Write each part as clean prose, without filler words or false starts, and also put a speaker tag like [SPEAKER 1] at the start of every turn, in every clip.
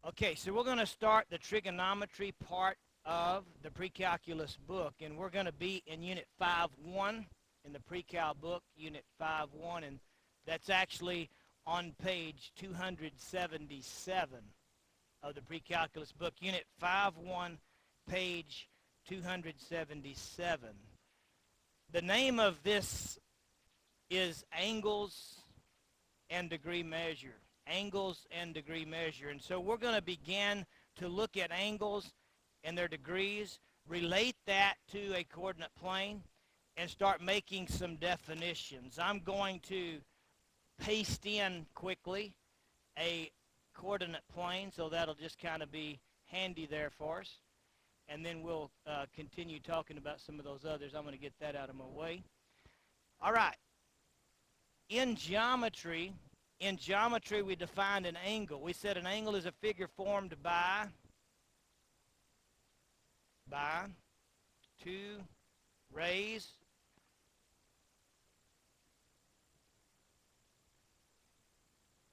[SPEAKER 1] Okay, so we're going to start the trigonometry part of the pre-calculus book, and we're going to be in Unit 5.1 in the pre-cal book, Unit 5.1, and that's actually on page 277 of the pre-calculus book, Unit 5.1, page 277. The name of this is Angles and Degree Measure. Angles and degree measure. And so we're going to begin to look at angles and their degrees, relate that to a coordinate plane, and start making some definitions. I'm going to paste in quickly a coordinate plane, so that'll just kind of be handy there for us. And then we'll continue talking about some of those others. I'm going to get that out of my way. All right. In geometry, we defined an angle. We said an angle is a figure formed by two rays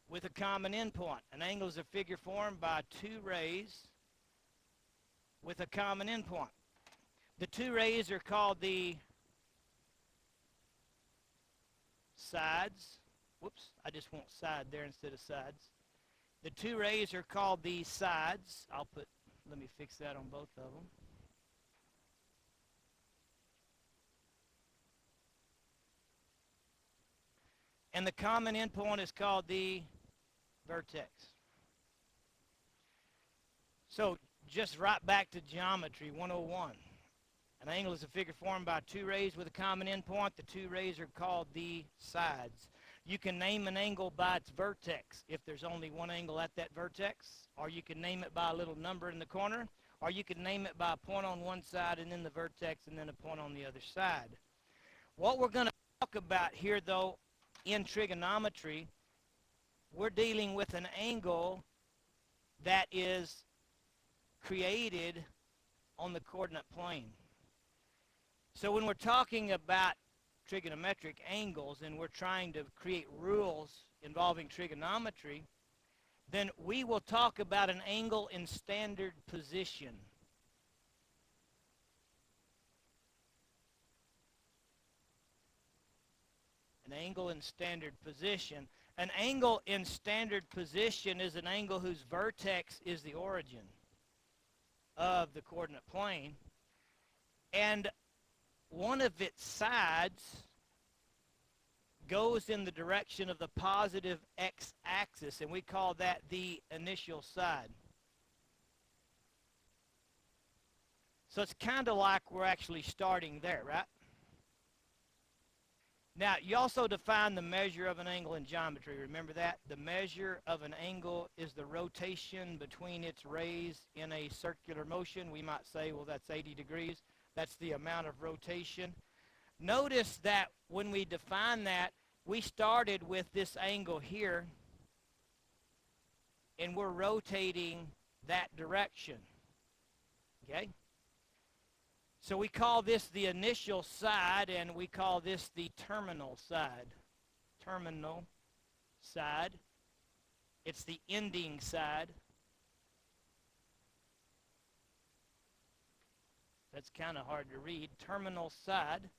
[SPEAKER 1] with a common endpoint. An angle is a figure formed by two rays with a common endpoint. The two rays are called the sides. Whoops, I just want side there instead of sides. The two rays are called the sides. Let me fix that on both of them. And the common endpoint is called the vertex. So just right back to geometry 101. An angle is a figure formed by two rays with a common endpoint. The two rays are called the sides. You can name an angle by its vertex if there's only one angle at that vertex, or you can name it by a little number in the corner, or you can name it by a point on one side and then the vertex and then a point on the other side. What we're going to talk about here, though, in trigonometry, we're dealing with an angle that is created on the coordinate plane. So when we're talking about trigonometric angles and we're trying to create rules involving trigonometry, then we will talk about an angle in standard position. An angle in standard position. An angle in standard position is an angle whose vertex is the origin of the coordinate plane, and one of its sides goes in the direction of the positive x-axis, and we call that the initial side. So it's kind of like we're actually starting there, right? Now, you also define the measure of an angle in geometry. Remember that? The measure of an angle is the rotation between its rays in a circular motion. We might say, well, that's 80 degrees. That's the amount of rotation. Notice that when we define that, we started with this angle here, and we're rotating that direction. Okay? So we call this the initial side, and we call this the terminal side. Terminal side. It's the ending side. That's kind of hard to read. Terminal side.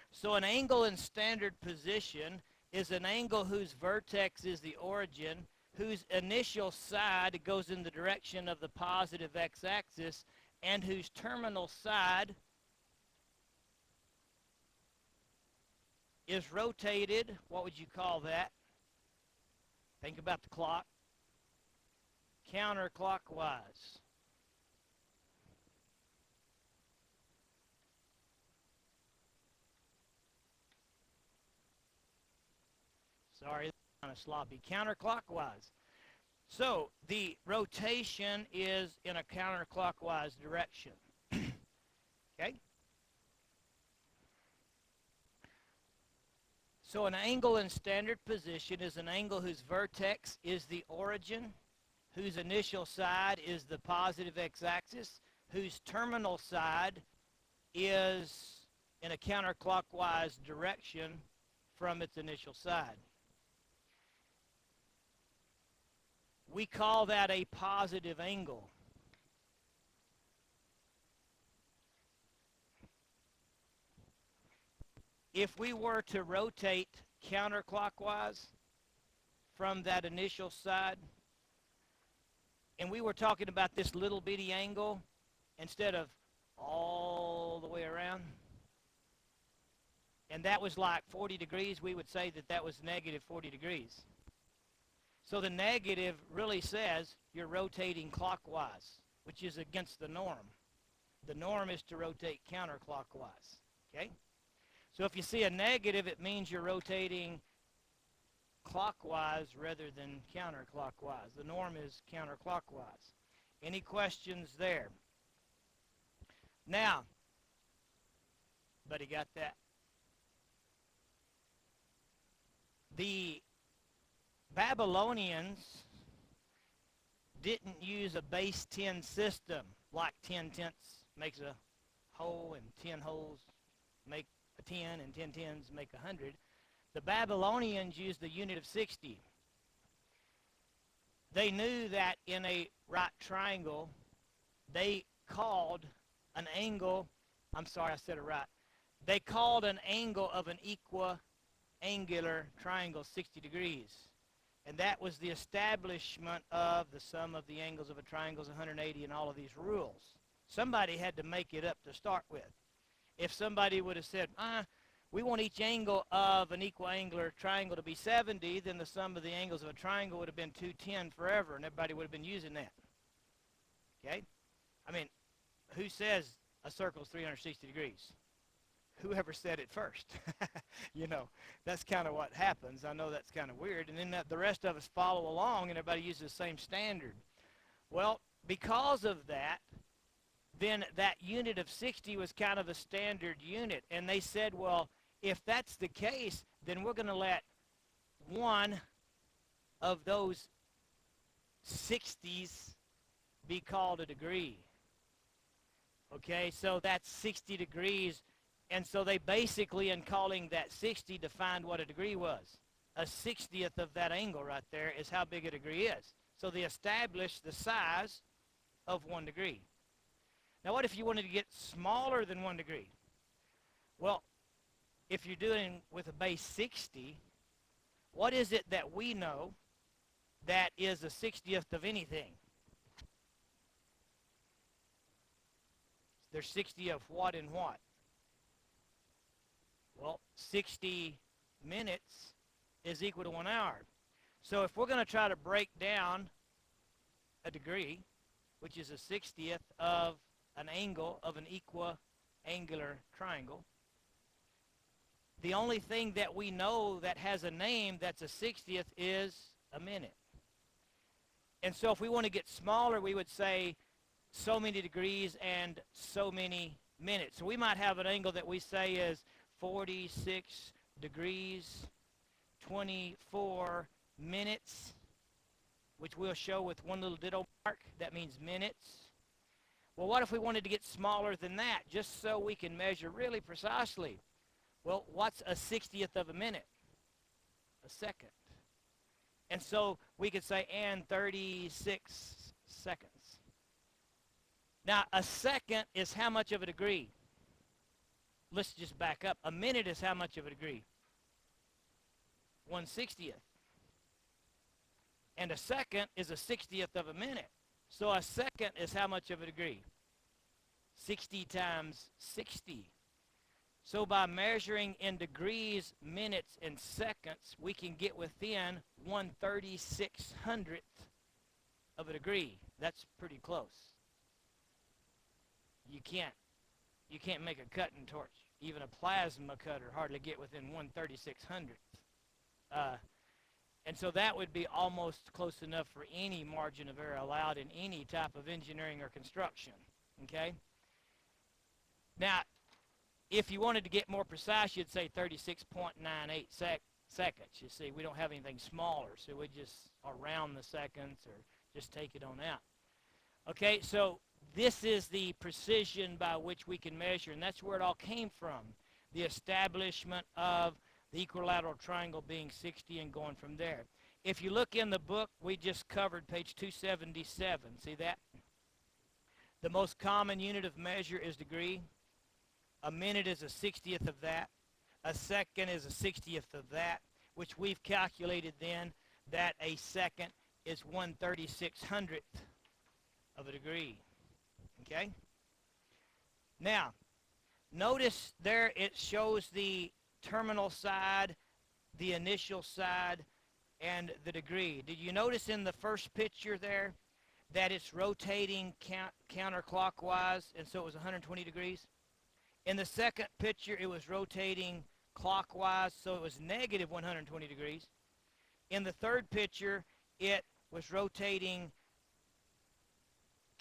[SPEAKER 1] So an angle in standard position is an angle whose vertex is the origin, whose initial side goes in the direction of the positive x-axis, and whose terminal side is rotated. What would you call that? Think about the clock. Counterclockwise. Sorry, that's kind of sloppy. Counterclockwise. So the rotation is in a counterclockwise direction. Okay? So an angle in standard position is an angle whose vertex is the origin, whose initial side is the positive x-axis, whose terminal side is in a counterclockwise direction from its initial side. We call that a positive angle. If we were to rotate counterclockwise from that initial side, and we were talking about this little bitty angle instead of all the way around, and that was like 40 degrees, we would say that that was negative 40 degrees. So the negative really says you're rotating clockwise, which is against the norm. The norm is to rotate counterclockwise, okay? So if you see a negative, it means you're rotating clockwise rather than counterclockwise. The norm is counterclockwise. Any questions there? Now, buddy, got that? The Babylonians didn't use a base 10 system, like 10 tenths makes a hole and 10 holes make a 10 and 10 tens make 100. The Babylonians used the unit of 60. They knew that in a right triangle, they called an angle, I'm sorry, I said it right. They called an angle of an equiangular triangle 60 degrees. And that was the establishment of the sum of the angles of a triangle is 180 and all of these rules. Somebody had to make it up to start with. If somebody would have said, we want each angle of an equiangular triangle to be 70, then the sum of the angles of a triangle would have been 210 forever, and everybody would have been using that. Okay? I mean, who says a circle is 360 degrees? Whoever said it first. You know, that's kind of what happens. I know that's kind of weird. And then the rest of us follow along, and everybody uses the same standard. Well, because of that, then that unit of 60 was kind of a standard unit. And they said, well, if that's the case, then we're going to let one of those 60s be called a degree. Okay, so that's 60 degrees. And so they basically, in calling that 60, defined what a degree was. A 60th of that angle right there is how big a degree is. So they established the size of 1 degree. Now, what if you wanted to get smaller than 1 degree? Well, if you're doing with a base 60, what is it that we know that is a 60th of anything? There's 60 of what and what? Well, 60 minutes is equal to 1 hour. So if we're going to try to break down a degree, which is a 60th of an angle of an equiangular triangle, the only thing that we know that has a name that's a 60th is a minute. And so if we want to get smaller, we would say so many degrees and so many minutes. So we might have an angle that we say is 46 degrees, 24 minutes, which we'll show with one little ditto mark. That means minutes. Well, what if we wanted to get smaller than that, just so we can measure really precisely? Well, what's a 60th of a minute? A second. And so we could say, and 36 seconds. Now, a second is how much of a degree? Let's just back up. A minute is how much of a degree? 1/60th. And a second is a 60th of a minute. So a second is how much of a degree? 60 times 60. So by measuring in degrees, minutes, and seconds, we can get within 1/3600th of a degree. That's pretty close. You can't make a cutting torch. Even a plasma cutter hardly get within 1/3600th. And so that would be almost close enough for any margin of error allowed in any type of engineering or construction. Okay? Now, if you wanted to get more precise, you'd say 36.98 seconds. You see, we don't have anything smaller, so we just round the seconds or just take it on out. Okay, so this is the precision by which we can measure, and that's where it all came from. The establishment of the equilateral triangle being 60 and going from there. If you look in the book, we just covered page 277. See that? The most common unit of measure is degree. A minute is a 60th of that. A second is a 60th of that, which we've calculated then that a second is 1/3600th of a degree. Okay? Now, notice there it shows the terminal side, the initial side, and the degree. Did you notice in the first picture there that it's rotating counterclockwise, and so it was 120 degrees? In the second picture, it was rotating clockwise, so it was negative 120 degrees. In the third picture, it was rotating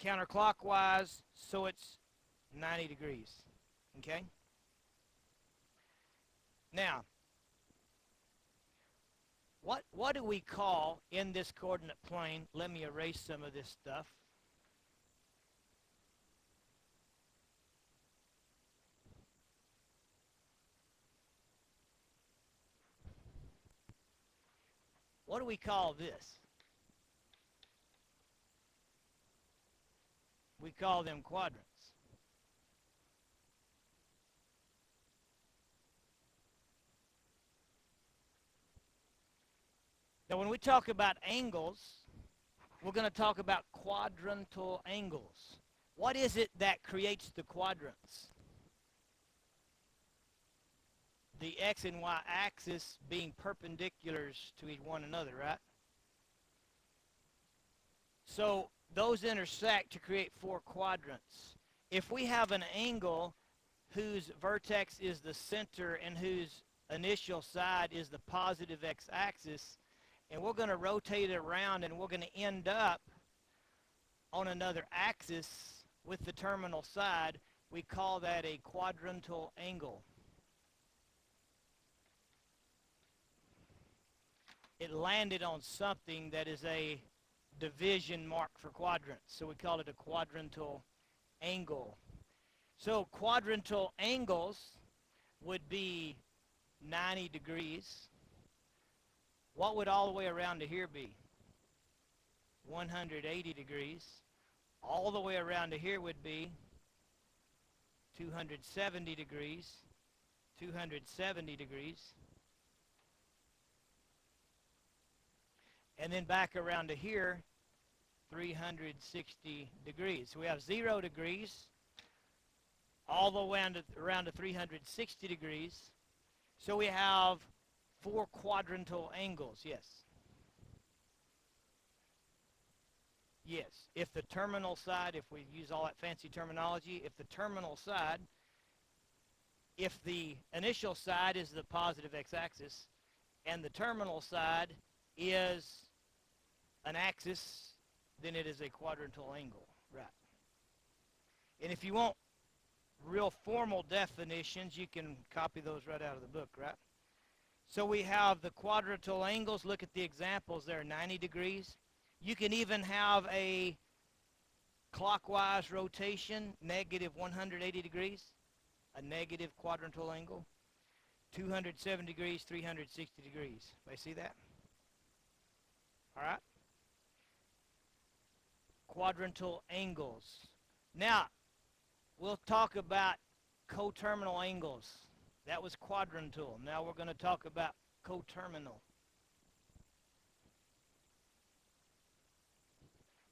[SPEAKER 1] counterclockwise, so it's 90 degrees. Okay? Now, what do we call in this coordinate plane? Let me erase some of this stuff. What do we call this? We call them quadrants. Now, when we talk about angles, we're going to talk about quadrantal angles. What is it that creates the quadrants? The x and y axis being perpendiculars to one another, right? So those intersect to create four quadrants. If we have an angle whose vertex is the center and whose initial side is the positive x-axis, and we're going to rotate it around and we're going to end up on another axis with the terminal side, we call that a quadrantal angle. It landed on something that is a division mark for quadrants, so we call it a quadrantal angle. So quadrantal angles would be 90 degrees. What would all the way around to here be? 180 degrees. All the way around to here would be 270 degrees, 270 degrees. And then back around to here, 360 degrees. So we have 0 degrees, all the way around to 360 degrees. So we have four quadrantal angles, yes. Yes, if the terminal side, if we use all that fancy terminology, if the terminal side, if the initial side is the positive x-axis, and the terminal side is an axis, then it is a quadrantal angle, right? And if you want real formal definitions, you can copy those right out of the book, right? So we have the quadrantal angles. Look at the examples there, 90 degrees. You can even have a clockwise rotation, negative 180 degrees, a negative quadrantal angle. 270 degrees, 360 degrees. Everybody see that? All right? Quadrantal angles. Now, we'll talk about coterminal angles. That was quadrantal. Now we're going to talk about coterminal.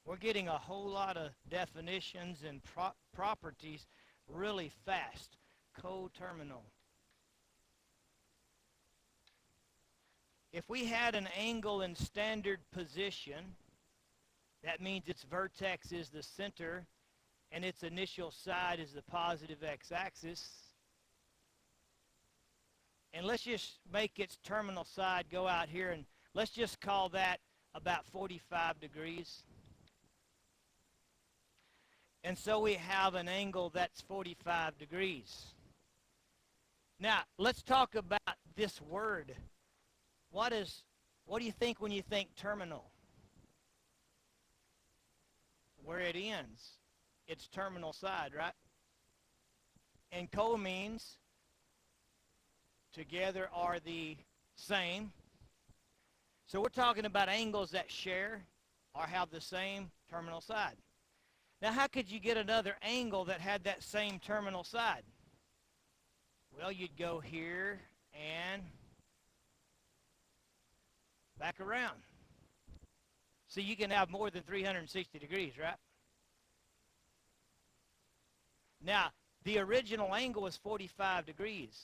[SPEAKER 1] We're getting a whole lot of definitions and properties really fast. Coterminal. If we had an angle in standard position, that means its vertex is the center and its initial side is the positive x-axis. And let's just make its terminal side go out here, and let's just call that about 45 degrees. And so we have an angle that's 45 degrees. Now, let's talk about this word. What do you think when you think terminal? Where it ends. It's terminal side, right? And co means together are the same. So we're talking about angles that share or have the same terminal side. Now, how could you get another angle that had that same terminal side? Well, you'd go here and back around. So you can have more than 360 degrees, right? Now, the original angle was 45 degrees.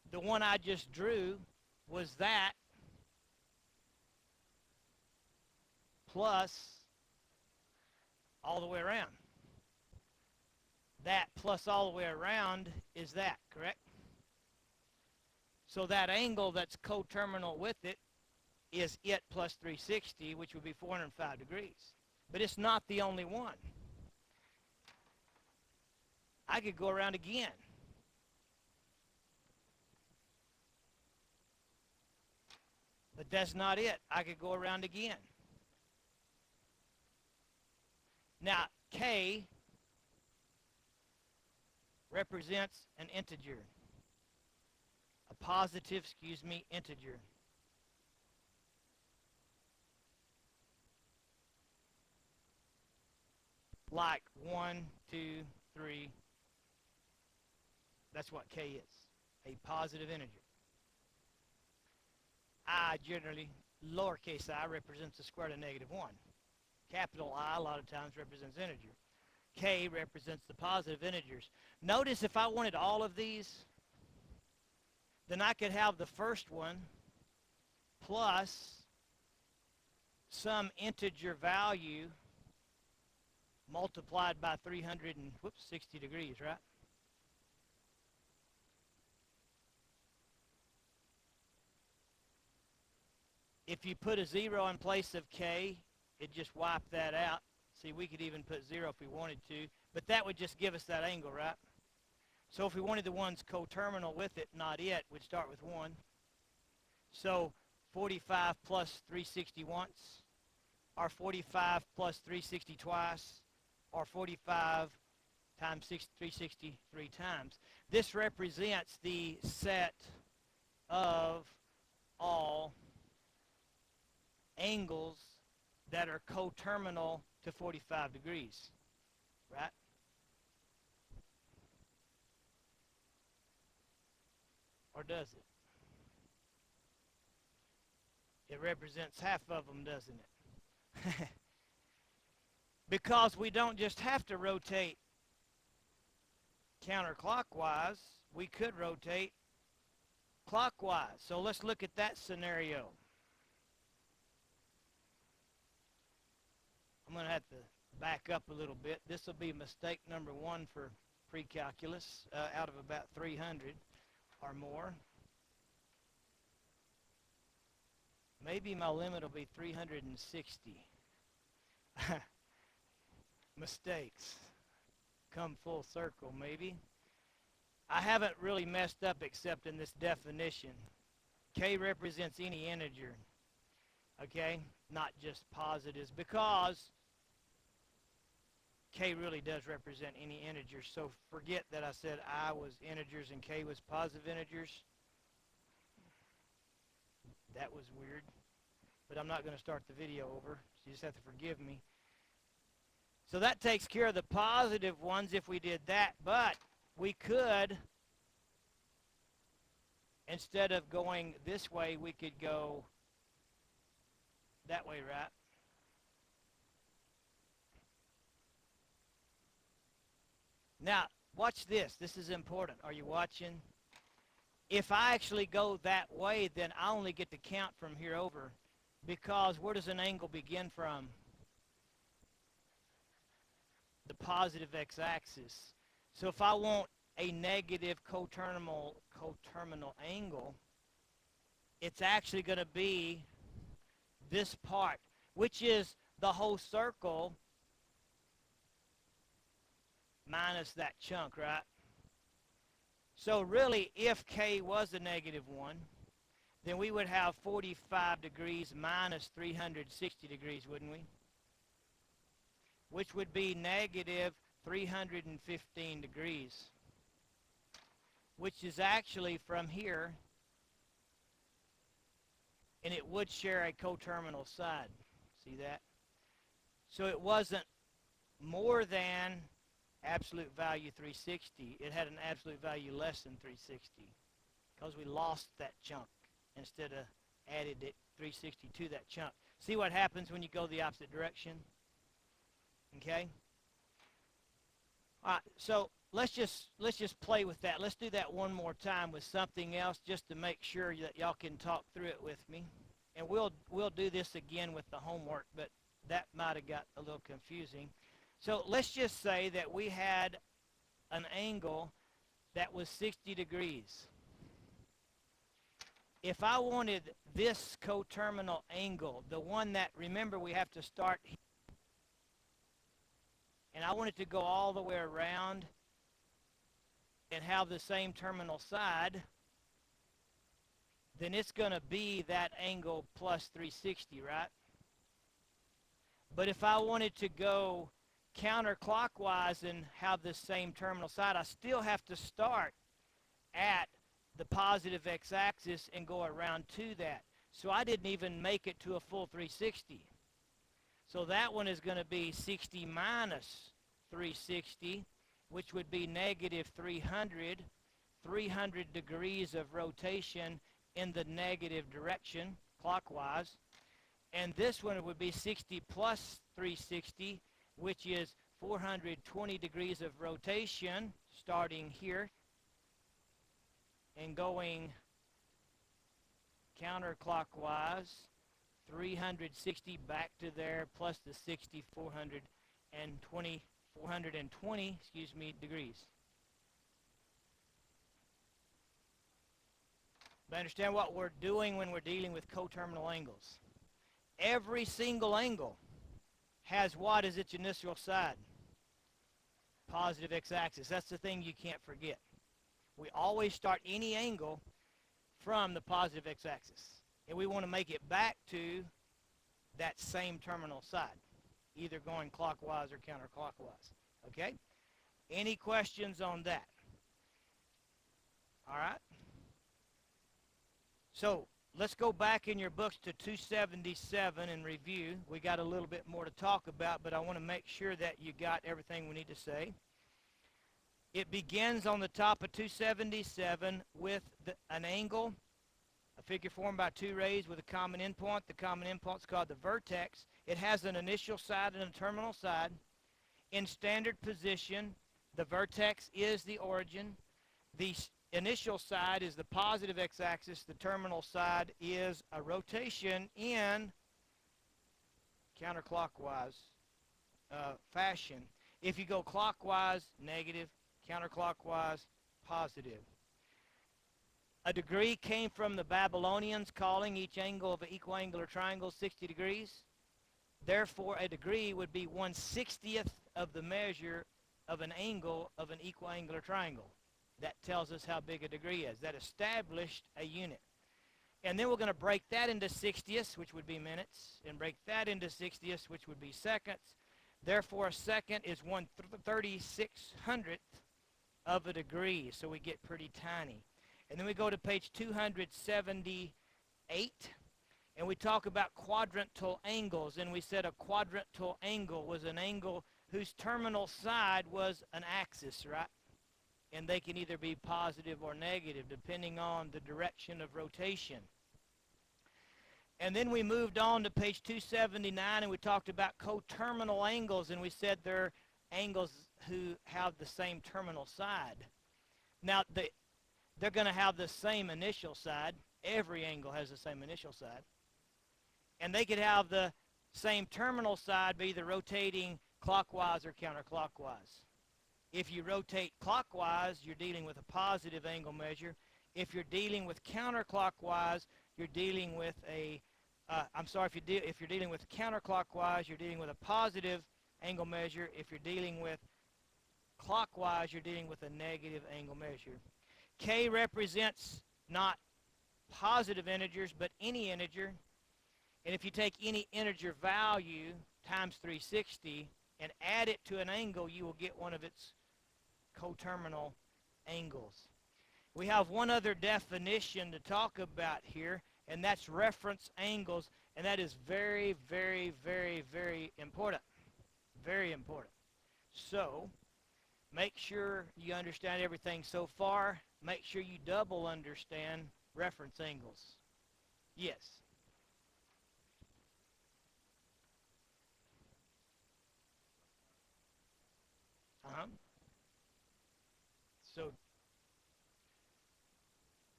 [SPEAKER 1] The one I just drew was that plus all the way around. That plus all the way around is that, correct? So that angle that's coterminal with it is it plus 360, which would be 405 degrees. But it's not the only one. I could go around again. But that's not it. I could go around again. Now, K represents an integer. A positive, integer. Like 1, 2, 3. That's what K is. A positive integer. I generally, lowercase I represents the square root of negative 1. Capital I a lot of times represents integer. K represents the positive integers. Notice if I wanted all of these, then I could have the first one plus some integer value multiplied by 360 degrees, right? If you put a 0 in place of K, it just wiped that out. See, we could even put 0 if we wanted to, but that would just give us that angle, right? So if we wanted the ones coterminal with it, not it, we'd start with 1. So 45 plus 360 once, or 45 plus 360 twice, or 45 times 360 three times. This represents the set of all angles that are coterminal to 45 degrees, right? Or does it? It represents half of them, doesn't it? Because we don't just have to rotate counterclockwise, we could rotate clockwise. So let's look at that scenario. I'm going to have to back up a little bit. This will be mistake number 1 for pre-calculus out of about 300 or more. Maybe my limit will be 360. Mistakes come full circle, maybe. I haven't really messed up except in this definition. K represents any integer, okay? Not just positives, because K really does represent any integer. So forget that I said I was integers and K was positive integers. That was weird. But I'm not going to start the video over, so you just have to forgive me. So that takes care of the positive ones if we did that. But we could, instead of going this way, we could go that way, right? Now, watch this. This is important. Are you watching? If I actually go that way, then I only get to count from here over. Because where does an angle begin from? The positive x-axis. So if I want a negative coterminal angle, it's actually going to be this part, which is the whole circle minus that chunk, right? So really, if K was a negative 1, then we would have 45 degrees minus 360 degrees, wouldn't we? Which would be negative 315 degrees, which is actually from here and it would share a coterminal side. See that? So it wasn't more than absolute value 360. It had an absolute value less than 360 because we lost that chunk instead of added it 360 to that chunk. See what happens when you go the opposite direction? Okay? All right, so let's just play with that. Let's do that one more time with something else just to make sure that y'all can talk through it with me. And we'll do this again with the homework, but that might have got a little confusing. So let's just say that we had an angle that was 60 degrees. If I wanted this coterminal angle, the one that, remember, we have to start here, and I want it to go all the way around and have the same terminal side, then it's going to be that angle plus 360, right? But if I wanted to go counterclockwise and have the same terminal side, I still have to start at the positive x-axis and go around to that. So I didn't even make it to a full 360. So that one is going to be 60 minus 360, which would be negative 300, 300 degrees of rotation in the negative direction, clockwise. And this one would be 60 plus 360, which is 420 degrees of rotation, starting here and going counterclockwise, 360 back to there, plus the 60, 420 degrees. But understand what we're doing when we're dealing with coterminal angles. Every single angle has what as its initial side? Positive x-axis. That's the thing you can't forget. We always start any angle from the positive x-axis. And we want to make it back to that same terminal side, either going clockwise or counterclockwise. Okay? Any questions on that? All right? So let's go back in your books to 277 and review. We got a little bit more to talk about, but I want to make sure that you got everything we need to say. It begins on the top of 277 with an angle, a figure formed by two rays with a common endpoint. The common endpoint is called the vertex. It has an initial side and a terminal side. In standard position, the vertex is the origin. The initial side is the positive x-axis. The terminal side is a rotation in counterclockwise fashion. If you go clockwise, negative, counterclockwise, positive. A degree came from the Babylonians, calling each angle of an equiangular triangle 60 degrees. Therefore, a degree would be 1/60th of the measure of an angle of an equiangular triangle. That tells us how big a degree is. That established a unit. And then we're going to break that into 60ths, which would be minutes, and break that into 60ths, which would be seconds. Therefore, a second is 1/3600th of a degree, so we get pretty tiny. And then we go to page 278, and we talk about quadrantal angles, and we said a quadrantal angle was an angle whose terminal side was an axis, right? And they can either be positive or negative, depending on the direction of rotation. And then we moved on to page 279, and we talked about coterminal angles, and we said they're angles who have the same terminal side. Now, they're going to have the same initial side. Every angle has the same initial side. And they could have the same terminal side, be either rotating clockwise or counterclockwise. If you rotate clockwise, you're dealing with a positive angle measure. If you're dealing with counterclockwise, you're dealing with a, if you're dealing with counterclockwise, you're dealing with a positive angle measure. If you're dealing with clockwise, you're dealing with a negative angle measure. K represents not positive integers, but any integer. And if you take any integer value times 360 and add it to an angle, you will get one of its coterminal angles. We have one other definition to talk about here, and that's reference angles, and that is very, very, very, very important. Very important. So, make sure you understand everything so far. Make sure you double understand reference angles. Yes. Uh-huh. So,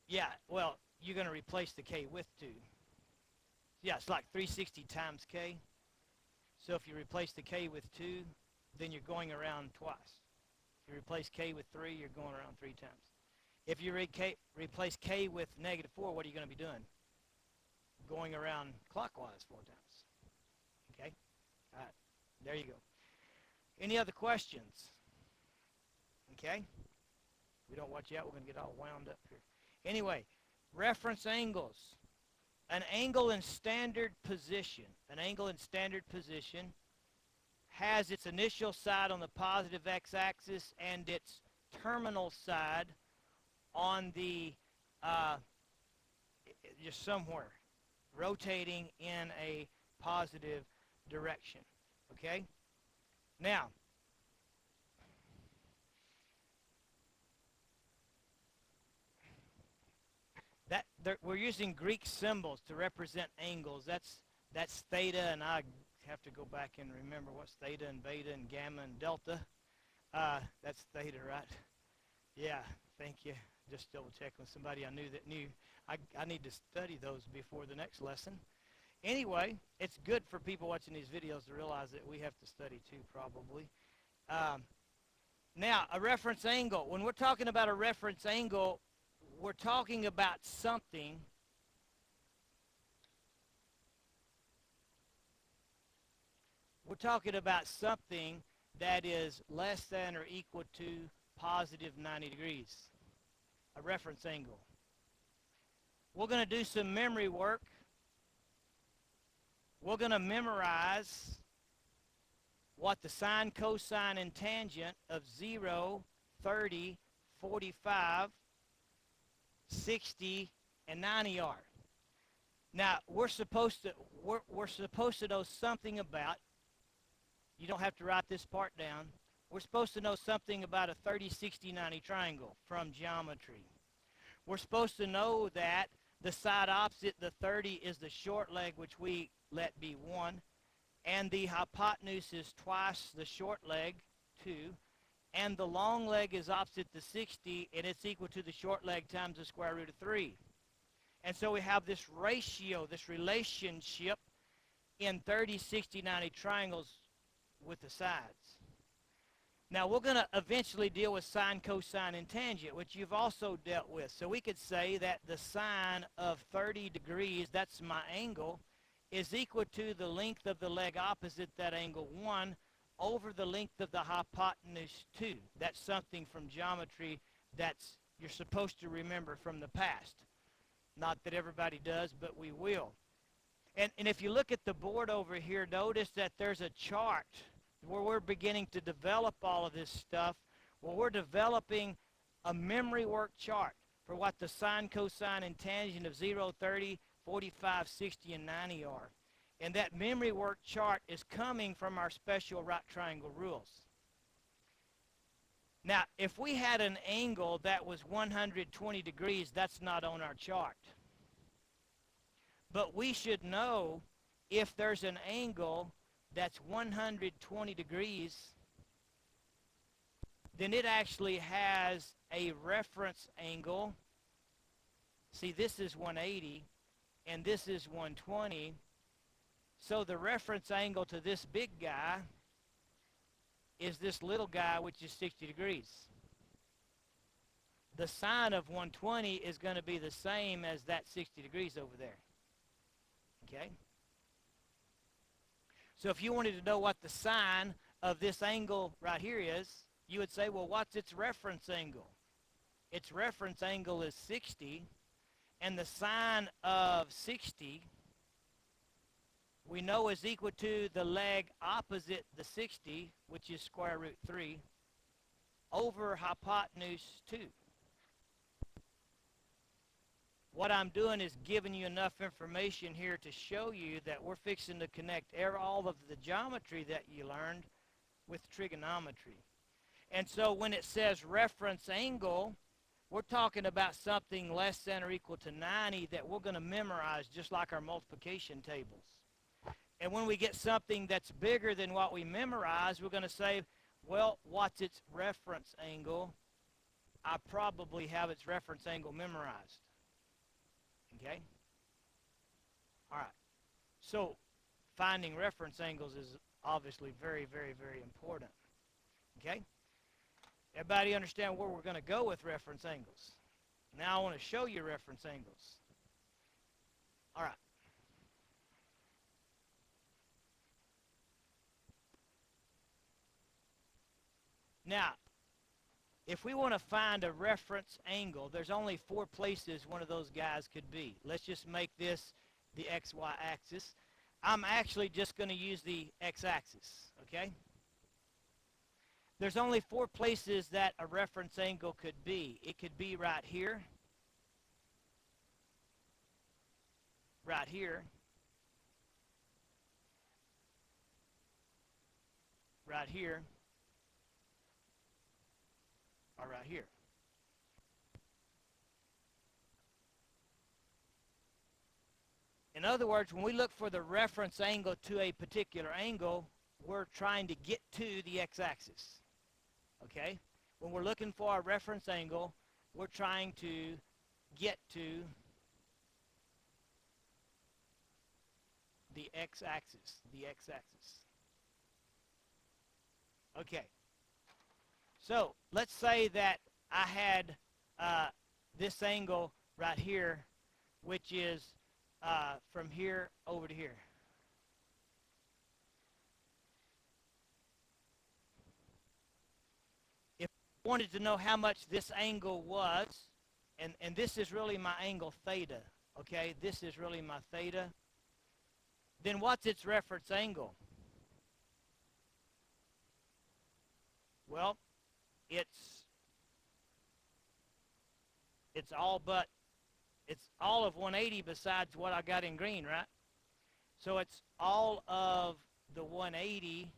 [SPEAKER 1] yeah, well, you're going to replace the k with 2. Yeah, it's like 360 times k. So if you replace the k with 2, then you're going around twice. If you replace k with 3, you're going around 3 times. If you replace k with negative 4, what are you going to be doing? Going around clockwise 4 times. Okay? All right. There you go. Any other questions? Okay? We don't watch out, we're going to get all wound up here. Anyway, reference angles. An angle in standard position. An angle in standard position has its initial side on the positive x-axis and its terminal side on the just somewhere rotating in a positive direction. Okay? Now, we're using Greek symbols to represent angles. That's theta, and I have to go back and remember what's theta and beta and gamma and delta. That's theta, right? Yeah, thank you. Just double checking with somebody I knew that knew. I need to study those before the next lesson. Anyway, it's good for people watching these videos to realize that we have to study too, probably. Now, a reference angle. When we're talking about a reference angle, we're talking about something that is less than or equal to positive 90 degrees. A reference angle. We're going to do some memory work. We're going to memorize what the sine, cosine, and tangent of 0, 30, 45, 60, and 90 are. Now, we're supposed to know something about, you don't have to write this part down, we're supposed to know something about a 30, 60, 90 triangle from geometry. We're supposed to know that the side opposite the 30 is the short leg, which we let be 1, and the hypotenuse is twice the short leg, 2, and the long leg is opposite the 60, and it's equal to the short leg times the square root of 3. And so we have this ratio, this relationship in 30, 60, 90 triangles with the sides. Now, we're going to eventually deal with sine, cosine, and tangent, which you've also dealt with. So we could say that the sine of 30 degrees, that's my angle, is equal to the length of the leg opposite that angle 1 over the length of the hypotenuse 2. That's something from geometry that's you're supposed to remember from the past. Not that everybody does, but we will. And if you look at the board over here, notice that there's a chart where we're beginning to develop all of this stuff. Well, we're developing a memory work chart for what the sine, cosine, and tangent of 0, 30, 45, 60, and 90 are. And that memory work chart is coming from our special right triangle rules. Now, if we had an angle that was 120 degrees, that's not on our chart. But we should know if there's an angle that's 120 degrees, then it actually has a reference angle. See, this is 180, and this is 120. So the reference angle to this big guy is this little guy, which is 60 degrees. The sine of 120 is going to be the same as that 60 degrees over there. Okay? So if you wanted to know what the sine of this angle right here is, you would say, well, what's its reference angle? Its reference angle is 60, and the sine of 60 we know is equal to the leg opposite the 60, which is square root 3, over hypotenuse 2. What I'm doing is giving you enough information here to show you that we're fixing to connect all of the geometry that you learned with trigonometry. And so when it says reference angle, we're talking about something less than or equal to 90 that we're going to memorize just like our multiplication tables. And when we get something that's bigger than what we memorize, we're going to say, well, what's its reference angle? I probably have its reference angle memorized. Okay? All right. So finding reference angles is obviously very, very, very important. Okay? Everybody understand where we're going to go with reference angles? Now I want to show you reference angles. All right. Now, if we want to find a reference angle, there's only 4 places one of those guys could be. Let's just make this the XY axis. I'm actually just going to use the x-axis, okay? There's only 4 places that a reference angle could be. It could be right here, right here, right here, or right here. In other words, when we look for the reference angle to a particular angle, we're trying to get to the x-axis. Okay? When we're looking for a reference angle, we're trying to get to the x-axis. The x-axis. Okay. So let's say that I had this angle right here, which is from here over to here. If I wanted to know how much this angle was, and this is really my angle theta, okay? This is really my theta. Then what's its reference angle? Well, it's all of 180 besides what I got in green, right? So it's all of the 180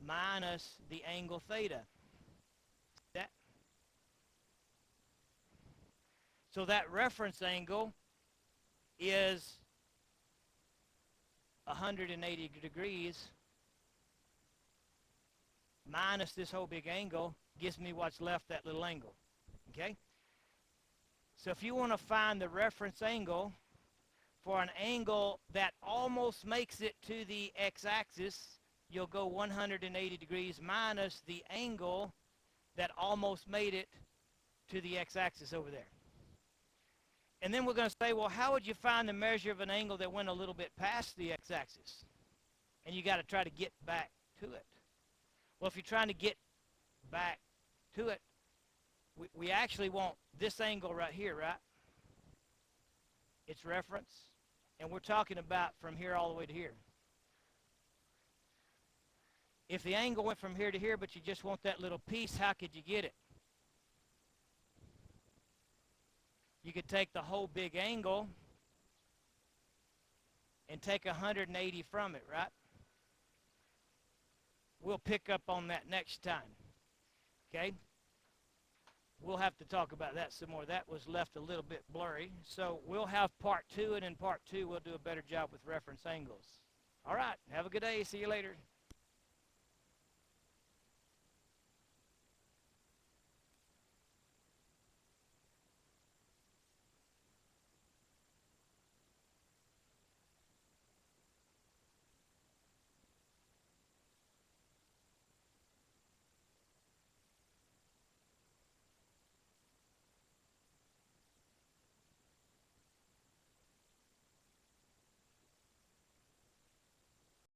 [SPEAKER 1] minus the angle theta. That. So that reference angle is 180 degrees minus this whole big angle gives me what's left, that little angle. Okay? So if you want to find the reference angle for an angle that almost makes it to the x-axis, you'll go 180 degrees minus the angle that almost made it to the x-axis over there. And then we're going to say, well, how would you find the measure of an angle that went a little bit past the x-axis? And you got to try to get back to it. Well, if you're trying to get back to it, we actually want this angle right here, right? Its reference. And we're talking about from here all the way to here. If the angle went from here to here, but you just want that little piece, how could you get it? You could take the whole big angle and take 180 from it, right? We'll pick up on that next time, okay? We'll have to talk about that some more. That was left a little bit blurry. So we'll have part 2, and in part 2 we'll do a better job with reference angles. All right, have a good day. See you later.